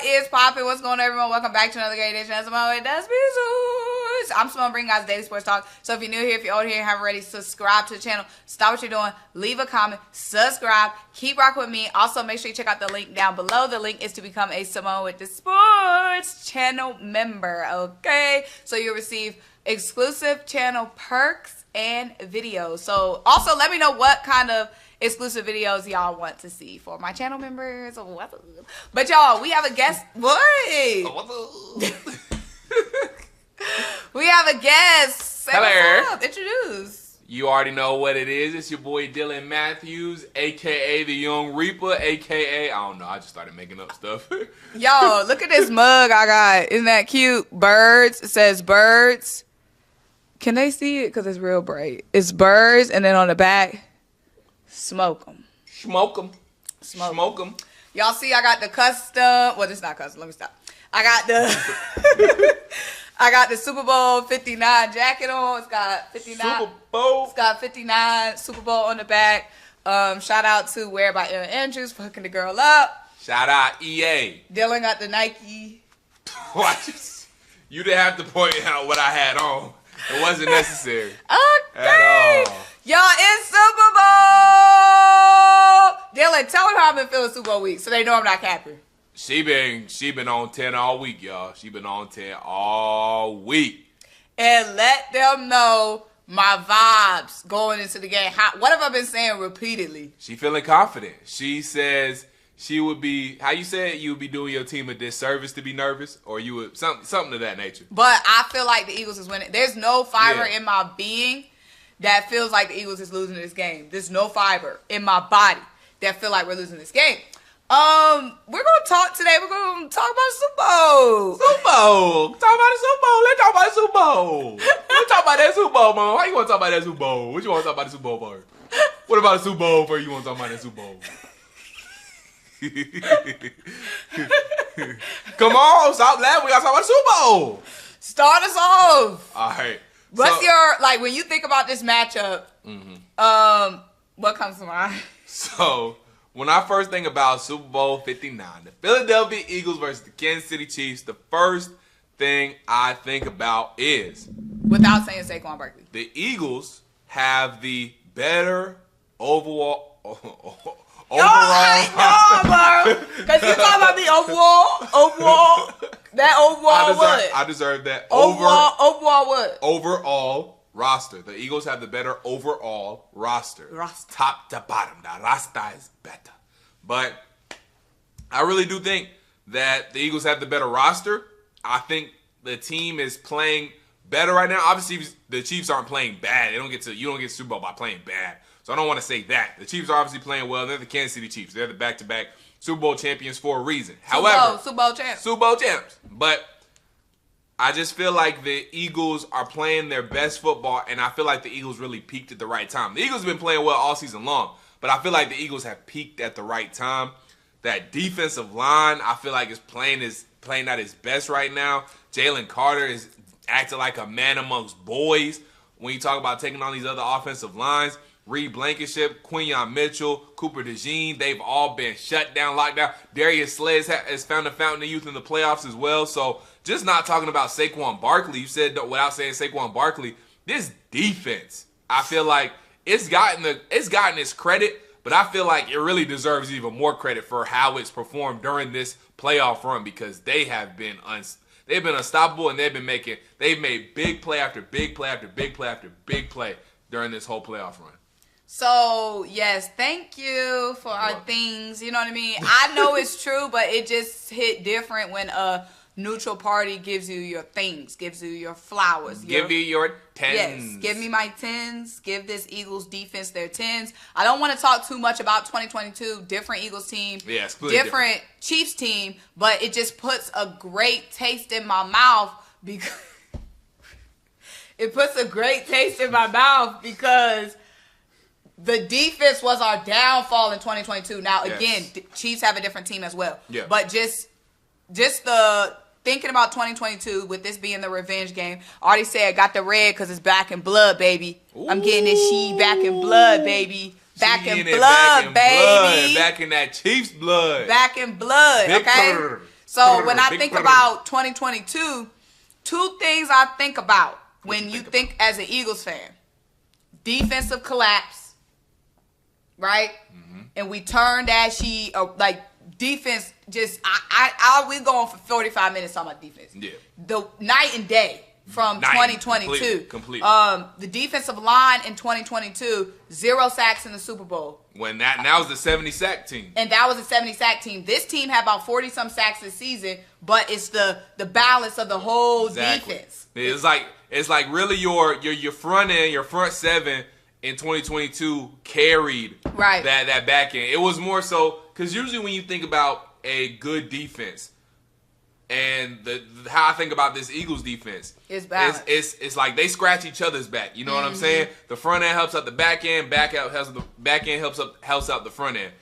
What is poppin'? What's going on, everyone? Welcome back to another great edition of Symone. It does be so. I'm Symone, bringing guys daily sports talk. So if you're new here, if you're old here and haven't already, subscribe to the channel. Stop what you're doing. Leave a comment. Subscribe. Keep rocking with me. Also, make sure you check out the link down below. The link is to become a Symone with the Sports channel member. Okay? So you'll receive exclusive channel perks and videos. So also, let me know what kind of exclusive videos y'all want to see for my channel members. But y'all, we have a guest. What? We have a guest. Say Hello. what's up. Introduce. You already know what it is. It's your boy Dylan Matthews, a.k.a. the Young Reaper, a.k.a. I don't know. I just started making up stuff. Yo, look at this mug I got. Isn't that cute? Birds. It says birds. Can they see it? Because it's real bright. It's birds, and then on the back, smoke them. Smoke them. Smoke them. Y'all see I got the custom. Well, this is not custom. Let me stop. I got the I got the Super Bowl 59 jacket on. It's got 59. Super Bowl. It's got 59 Super Bowl on the back. Shout out to Wear by Aaron Andrews for hooking the girl up. Shout out EA. Dylan got the Nike. Watch. You didn't have to point out what I had on. It wasn't necessary. Okay. At all. Y'all, it's Super Bowl. Dylan, tell them how I've been feeling Super Bowl week so they know I'm not capping. She been on 10 all week, y'all. She been on 10 all week. And let them know my vibes going into the game. What have I been saying repeatedly? She feeling confident. She says she would be, how you said, you would be doing your team a disservice to be nervous, or you would, something of that nature. But I feel like the Eagles is winning. There's no fiber in my being that feels like the Eagles is losing this game. There's no fiber in my body that feel like we're losing this game. We're gonna talk today. We're gonna talk about Super Bowl. Super Bowl. Talk about the Super Bowl. Let's talk about the Super Bowl. Let's talk about that Super Bowl, man. Why you want to talk about that Super Bowl? What you want to talk about the Super Bowl for? What about the Super Bowl for you want to talk about that Super Bowl? Come on, stop laughing. We gotta talk about the Super Bowl. Start us off. All right. What's your, like, when you think about this matchup, what comes to mind? So, when I first think about Super Bowl 59, the Philadelphia Eagles versus the Kansas City Chiefs, the first thing I think about is, without saying Saquon Barkley, the Eagles have the better overall I know, bro. Because you talking about the overall, that overall what? I deserve that. Overall what? Overall roster. The Eagles have the better overall roster. Top to bottom. The roster is better. But I really do think that the Eagles have the better roster. I think the team is playing better right now. Obviously, the Chiefs aren't playing bad. You don't get Super Bowl by playing bad. So I don't want to say that. The Chiefs are obviously playing well. They're the Kansas City Chiefs. They're the back-to-back Super Bowl champions for a reason. Super Bowl champs. Super Bowl champs. But I just feel like the Eagles are playing their best football, and I feel like the Eagles really peaked at the right time. The Eagles have been playing well all season long, but I feel like the Eagles have peaked at the right time. That defensive line, I feel like is playing at its best right now. Jalen Carter is acting like a man amongst boys when you talk about taking on these other offensive lines. Reed Blankenship, Quinyon Mitchell, Cooper DeJean, they've all been shut down, locked down. Darius Slay has found a fountain of youth in the playoffs as well. So just not talking about Saquon Barkley, you said without saying Saquon Barkley, this defense, I feel like it's gotten its credit, but I feel like it really deserves even more credit for how it's performed during this playoff run because they have been they've been unstoppable and they've made big play after big play after big play after big play during this whole playoff run. So, yes, thank you for our things. You know what I mean? I know it's true, but it just hit different when a neutral party gives you your things, gives you your flowers. Give you your 10s. Yes, give me my 10s. Give this Eagles defense their 10s. I don't want to talk too much about 2022, different Eagles team, different Chiefs team, but it just puts a great taste in my mouth because the defense was our downfall in 2022. Now, again, Chiefs have a different team as well. Yeah. But just the thinking about 2022 with this being the revenge game. I already said got the red because it's back in blood, baby. Ooh. I'm getting this she back in blood, baby. Back in blood, baby. Back in that Chiefs blood. Back in blood, okay? So when I think about 2022, two things I think about when you think as an Eagles fan. Defensive collapse, right? Mm-hmm. And we turned that defense just we going for 45 minutes talking about defense. Yeah. The night and day from 2022. Completely. The defensive line in 2022, 0 sacks in the Super Bowl. When that was the 70 sack team. And that was a 70 sack team. This team had about 40 some sacks this season, but it's the balance of the whole defense. It's like really your front end, your front seven in 2022 carried that back end. It was more so because usually when you think about a good defense, and how I think about this Eagles defense, it's like they scratch each other's back. You know what I'm saying? The front end helps out the back end, back end helps out the front end.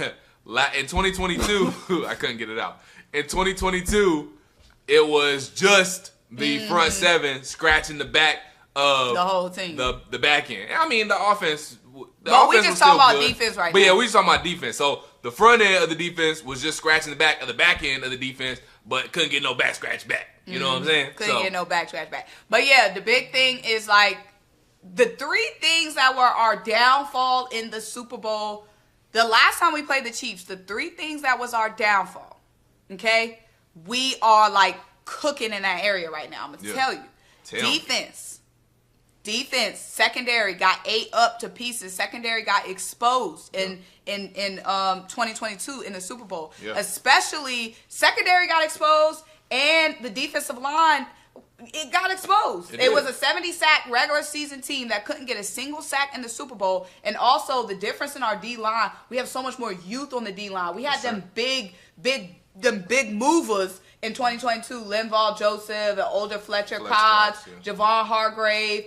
In 2022, I couldn't get it out. In 2022, it was just the front seven scratching the back of the whole team, the back end. I mean, the offense. But we just talking about defense right now. But yeah, we just talking about defense. So the front end of the defense was just scratching the back of the back end of the defense, but couldn't get no back scratch back. You know what I'm saying? Couldn't get no back scratch back. But yeah, the big thing is like the three things that were our downfall in the Super Bowl. The last time we played the Chiefs, the three things that was our downfall. Okay, we are like cooking in that area right now. I'm gonna tell you, defense, secondary got ate up to pieces. Secondary got exposed in 2022 in the Super Bowl. Yeah. Especially secondary got exposed and the defensive line, it got exposed. It was a 70 sack regular season team that couldn't get a single sack in the Super Bowl. And also the difference in our D line, we have so much more youth on the D line. We had them big movers in 2022, Linval Joseph, older Fletcher Cox, Javon Hargrave,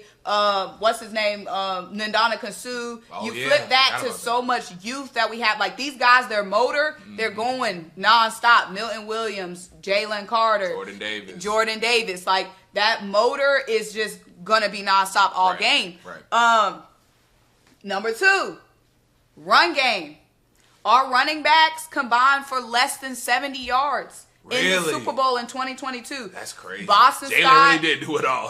what's his name, Ndana Kansu. Flip that to so much youth that we have. Like these guys, their motor, they're going nonstop. Milton Williams, Jalen Carter, Jordan Davis. Like that motor is just gonna be nonstop all game. Right. Number 2, run game. Our running backs combined for less than 70 yards in the Super Bowl in 2022. That's crazy. Boston Jalen Scott really did do it all.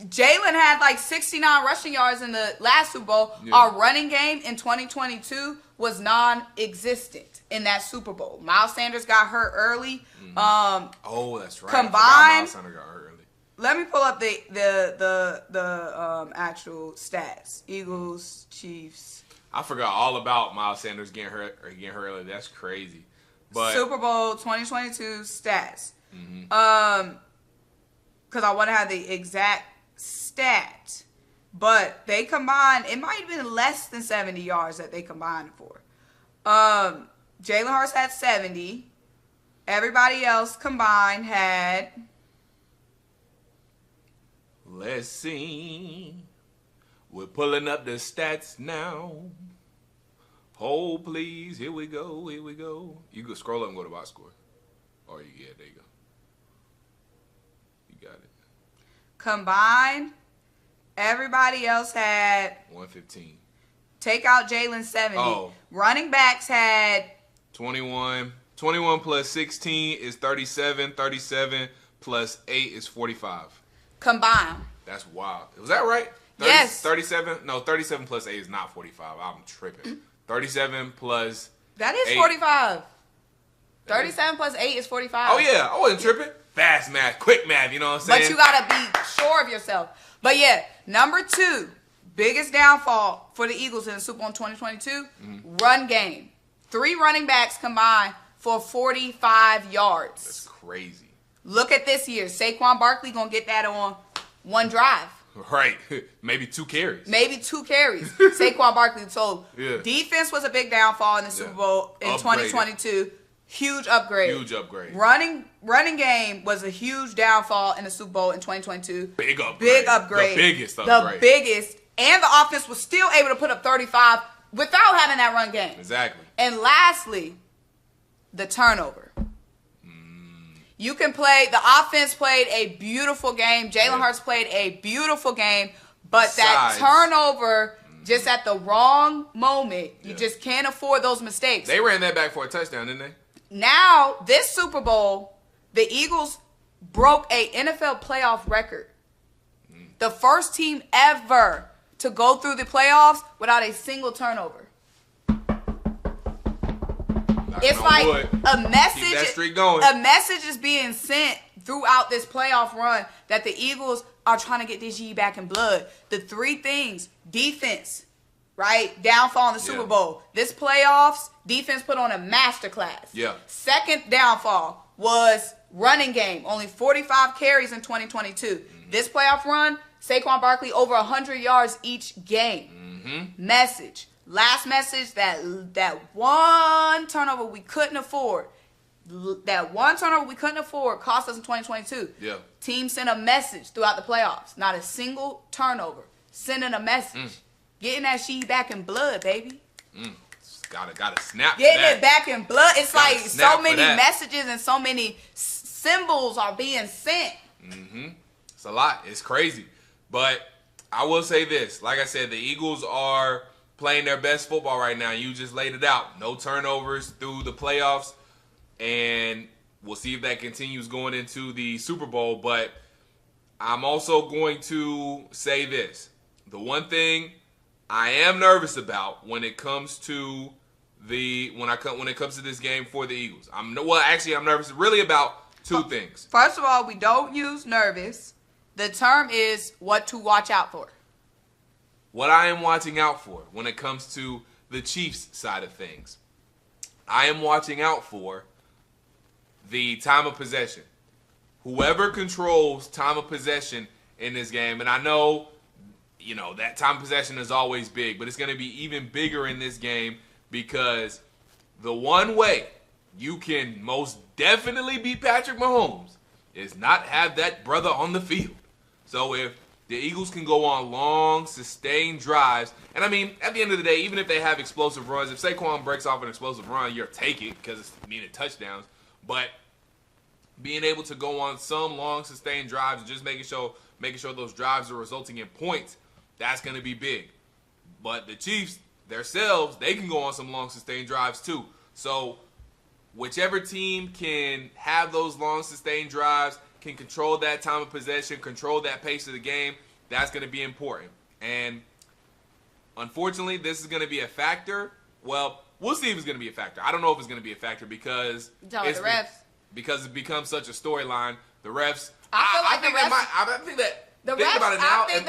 Jalen had like 69 rushing yards in the last Super Bowl. Yeah. Our running game in 2022 was non-existent in that Super Bowl. Miles Sanders got hurt early. Oh, that's right. Combined, Miles Sanders got hurt early. Let me pull up the actual stats. Eagles, Chiefs. I forgot all about Miles Sanders getting hurt early. That's crazy. But Super Bowl 2022 stats. Because I want to have the exact stat. But they combined, it might have been less than 70 yards that they combined for. Jalen Hurts had 70. Everybody else combined had... Let's see. We're pulling up the stats now. Hold, please. Here we go. You can scroll up and go to box score. Oh, yeah, there you go. You got it. Combined, everybody else had 115. Take out Jalen 70. Oh. Running backs had 21. 21 plus 16 is 37. 37 plus 8 is 45. Combined. That's wild. Was that right? Yes. 37? No, 37 plus 8 is not 45. I'm tripping. 37 plus that is 8. 45. 37 plus 8 is 45. Oh, yeah. I wasn't tripping. Fast math. Quick math. You know what I'm saying? But you got to be sure of yourself. But, yeah, number 2, biggest downfall for the Eagles in the Super Bowl in 2022, run game. 3 running backs combined for 45 yards. That's crazy. Look at this year. Saquon Barkley going to get that on one drive. Right. Maybe 2 carries. Saquon Barkley. So, defense was a big downfall in the Super Bowl in 2022. Huge upgrade. Running game was a huge downfall in the Super Bowl in 2022. Big upgrade. The biggest. And the offense was still able to put up 35 without having that run game. Exactly. And lastly, the turnover. You can play, the offense played a beautiful game. Jalen Hurts played a beautiful game. But that turnover, just at the wrong moment, you just can't afford those mistakes. They ran that back for a touchdown, didn't they? Now, this Super Bowl, the Eagles broke a NFL playoff record. The first team ever to go through the playoffs without a single turnover. It's like a message. Keep that streak going. A message is being sent throughout this playoff run that the Eagles are trying to get this G back in blood. The three things: defense, right? Downfall in the Super Bowl. This playoffs, defense put on a masterclass. Yeah. Second downfall was running game. Only 45 carries in 2022. This playoff run, Saquon Barkley over 100 yards each game. Message. Last message, that one turnover we couldn't afford. That one turnover we couldn't afford cost us in 2022. Yeah. Team sent a message throughout the playoffs. Not a single turnover. Sending a message. Getting that shit back in blood, baby. Gotta snap. Getting that. it back in blood. It's Gotta like snap so for many that. messages and so many symbols are being sent. It's a lot. It's crazy. But I will say this. Like I said, the Eagles are playing their best football right now. You just laid it out. No turnovers through the playoffs. And we'll see if that continues going into the Super Bowl. But I'm also going to say this. The one thing I am nervous about when it comes to when it comes to this game for the Eagles. I'm nervous really about two things. First of all, we don't use nervous. The term is what to watch out for. What I am watching out for when it comes to the Chiefs side of things, I am watching out for the time of possession. Whoever controls time of possession in this game, and I know, that time of possession is always big, but it's going to be even bigger in this game because the one way you can most definitely beat Patrick Mahomes is not have that brother on the field. So if the Eagles can go on long, sustained drives, and I mean, at the end of the day, even if they have explosive runs, if Saquon breaks off an explosive run, you'll take it because it's meaning touchdowns. But being able to go on some long, sustained drives and just making sure those drives are resulting in points, that's going to be big. But the Chiefs, themselves, they can go on some long, sustained drives too. So whichever team can have those long, sustained drives, can control that time of possession, control that pace of the game, that's going to be important. And unfortunately, this is going to be a factor. Well, we'll see if it's going to be a factor. I don't know if it's going to be a factor because the refs. Because it becomes such a storyline. The refs. I think the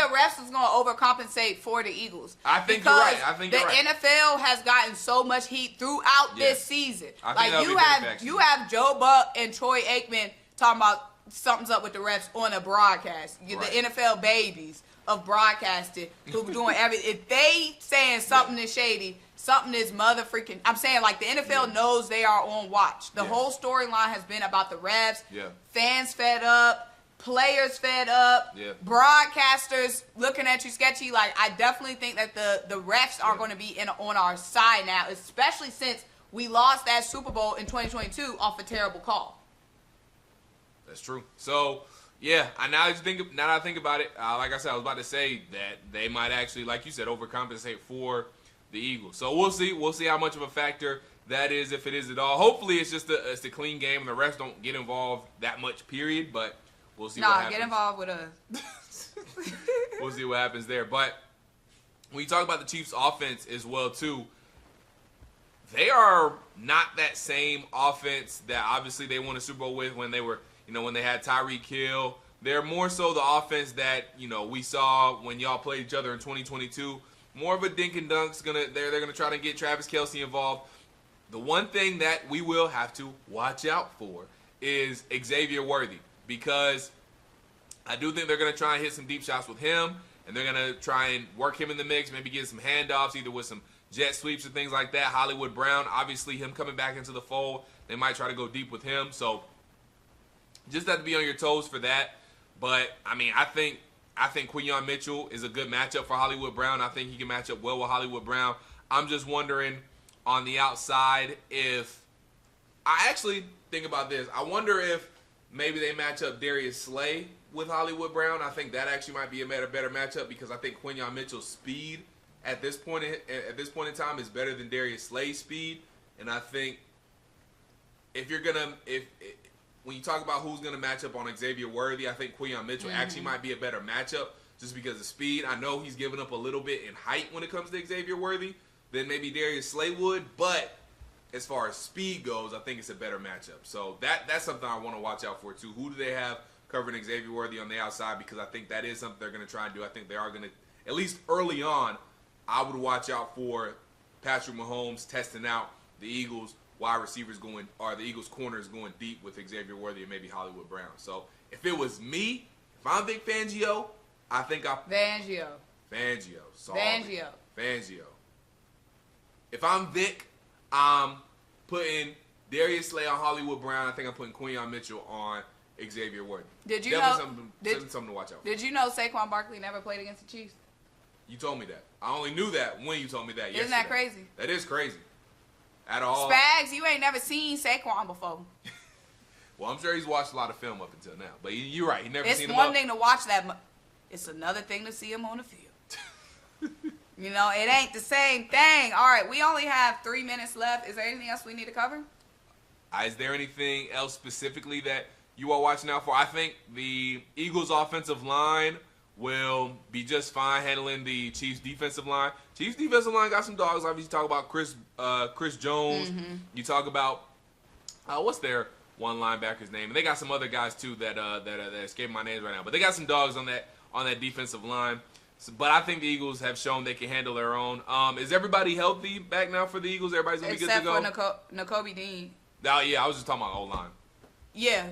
refs is going to overcompensate for the Eagles. I think you're right. The NFL has gotten so much heat throughout this season. Like you have Joe Buck and Troy Aikman talking about something's up with the refs on a broadcast. The NFL babies of broadcasting who doing everything. If they saying something is shady, something is motherfucking. I'm saying, like, the NFL knows they are on watch. The whole storyline has been about the refs. Fans fed up. Players fed up. Broadcasters looking at you sketchy. Like, I definitely think that the refs are going to be on our side now, especially since we lost that Super Bowl in 2022 off a terrible call. That's true. So, yeah, now that I think about it, like I said, I was about to say that they might actually, like you said, overcompensate for the Eagles. So we'll see. We'll see how much of a factor that is, if it is at all. Hopefully, it's just a clean game and the refs don't get involved that much. Period. But we'll see. What happens. Get involved with us. We'll see what happens there. But when you talk about the Chiefs' offense as well, too, they are not that same offense that obviously they won a Super Bowl with when they were. When they had Tyreek Hill. They're more so the offense that, we saw when y'all played each other in 2022. More of a dink and dunk's they're gonna try to get Travis Kelce involved. The one thing that we will have to watch out for is Xavier Worthy, because I do think they're gonna try and hit some deep shots with him, and they're gonna try and work him in the mix, maybe get some handoffs, either with some jet sweeps or things like that. Hollywood Brown, obviously him coming back into the fold, they might try to go deep with him. So just have to be on your toes for that. But, I mean, I think Quinyon Mitchell is a good matchup for Hollywood Brown. I think he can match up well with Hollywood Brown. I'm just wondering on the outside if – I actually think about this. I wonder if maybe they match up Darius Slay with Hollywood Brown. I think that actually might be a better matchup because I think Quinyon Mitchell's speed at this point in time is better than Darius Slay's speed. And I think if when you talk about who's gonna match up on Xavier Worthy, I think Quinyon Mitchell actually might be a better matchup just because of speed. I know he's given up a little bit in height when it comes to Xavier Worthy than maybe Darius Slay would, but as far as speed goes, I think it's a better matchup. So that's something I want to watch out for too. Who do they have covering Xavier Worthy on the outside? Because I think that is something they're going to try and do. I think they are going to, at least early on, I would watch out for Patrick Mahomes testing out the Eagles wide receivers going, or the Eagles corners going deep with Xavier Worthy and maybe Hollywood Brown. So if it was me, if I'm Vic Fangio, I think Fangio. If I'm Vic, I'm putting Darius Slay on Hollywood Brown. I think I'm putting Quinyon Mitchell on Xavier Worthy. Did you Definitely know? Something to watch out for. Did you know Saquon Barkley never played against the Chiefs? You told me that. I only knew that when you told me that yesterday. Isn't that crazy? That is crazy. At all. Spags, you ain't never seen Saquon before. Well, I'm sure he's watched a lot of film up until now. But you're right. He never It's seen him one up. thing to watch that. It's another thing to see him on the field. You know, it ain't the same thing. All right, we only have 3 minutes left. Is there anything else we need to cover? Is there anything else specifically that you are watching out for? I think the Eagles' offensive line will be just fine handling the Chiefs' defensive line. Chiefs' defensive line got some dogs. Obviously, you talk about Chris Jones. Mm-hmm. You talk about what's their one linebacker's name? And they got some other guys too that escape my names right now. But they got some dogs on that defensive line. So, but I think the Eagles have shown they can handle their own. Is everybody healthy back now for the Eagles? Everybody's gonna be good to go. Except for Nakobe Dean. Oh, yeah, I was just talking about O-line. Yeah,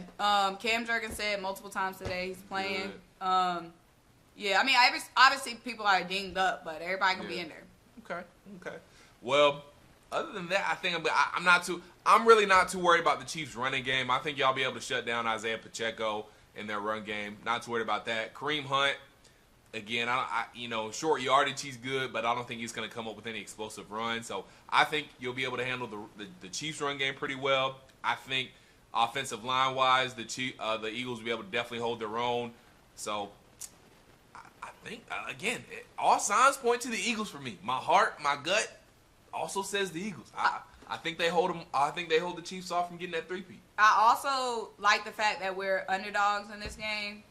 Cam Jurgens said multiple times today he's playing. Yeah, I mean, obviously people are dinged up, but everybody can be in there. Okay. Well, other than that, I think I'm really not too worried about the Chiefs' running game. I think y'all be able to shut down Isaiah Pacheco in their run game. Not too worried about that. Kareem Hunt, again, short yardage, he's good, but I don't think he's going to come up with any explosive run. So I think you'll be able to handle the Chiefs' run game pretty well. I think offensive line-wise, the Eagles will be able to definitely hold their own. So I think, again, all signs point to the Eagles for me. My heart, my gut also says the Eagles. I think they hold them. I think they hold the Chiefs off from getting that three-peat. I also like the fact that we're underdogs in this game.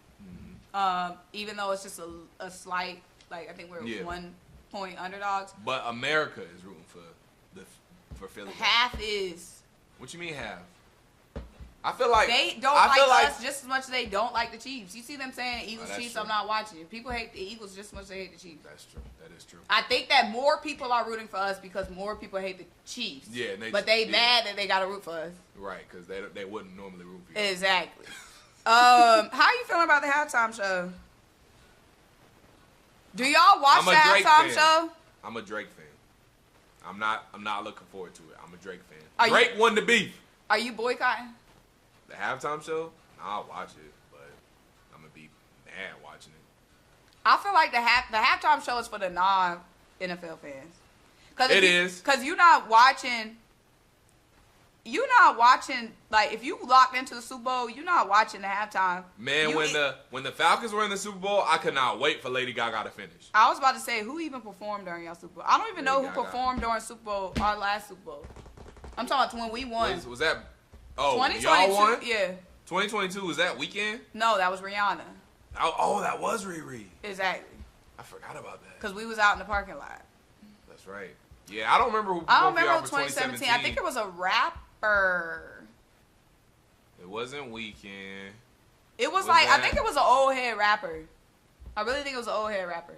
Even though it's just a slight, I think we're 1 point underdogs. But America is rooting for Philly. Half is. What you mean half? I feel like they don't like us just as much as they don't like the Chiefs. You see them saying Eagles Chiefs, true. I'm not watching. People hate the Eagles just as much as they hate the Chiefs. That's true. That is true. I think that more people are rooting for us because more people hate the Chiefs. Yeah, but they mad that they got to root for us. Right, because they wouldn't normally root for you. Exactly. How are you feeling about the halftime show? Do y'all watch the halftime show? I'm a Drake fan. I'm not looking forward to it. I'm a Drake fan. Drake won the beef. Are you boycotting the halftime show? I'll watch it, but I'm gonna be mad watching it. I feel like the halftime show is for the non-NFL fans. Because you're not watching. If you locked into the Super Bowl, you're not watching the halftime. Man, when the Falcons were in the Super Bowl, I could not wait for Lady Gaga to finish. I was about to say, who even performed during your Super Bowl? I don't even know who performed during Super Bowl, our last Super Bowl. I'm talking about when we won. Was that? Oh, 2022, y'all won? Yeah. 2022 was that weekend? No, that was Rihanna. Oh, that was Riri. Exactly. I forgot about that. Because we was out in the parking lot. That's right. Yeah, I don't remember who. I don't remember 2017. I think it was a rapper. It wasn't Weekend. It was I think it was an old head rapper. I really think it was an old head rapper.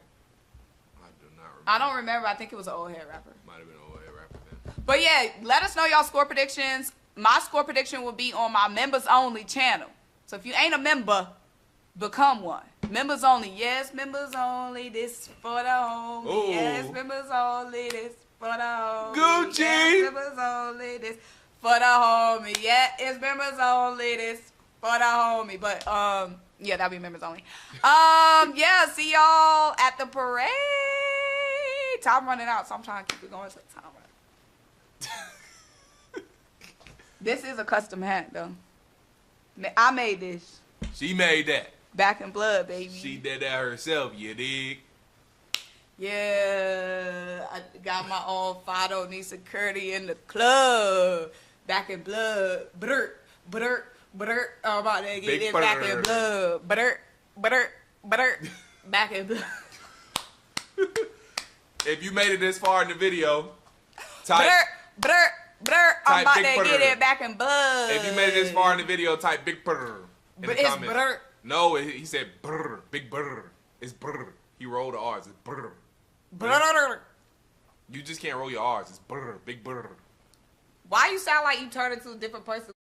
I do not remember. I don't remember. I think it was an old head rapper. Might have been an old head rapper then. But yeah, let us know y'all score predictions. My score prediction will be on my members only channel. So if you ain't a member, become one. Members only. Yes, members only. This for the homie. Ooh. Yes, members only. This for the homie. Gucci. Yes, members only. This for the homie. Yeah, it's members only. This for the homie. But yeah, that'll be members only. Yeah, see y'all at the parade. Time running out, so I'm trying to keep it going till time run. This is a custom hat, though. I made this. She made that. Back in blood, baby. She did that herself, you dig? Yeah, I got my own Fido Nisa Curdy in the club. back in blood. Brr, brr, brr. I'm about to get Big it back in brr. blood. Brr, brr, brr. Back in blood. If you made it this far in the video, type. Brr, brr, brr. I'm Type about big to get brr. it back in blood. If you made it this far in the video, type big brr in But the it's comments. brr. No, he said brr, big brr. It's brr. He rolled the R's. It's brr. Brr. You just can't roll your R's. It's brr, big brr. Why you sound like you turned into a different person?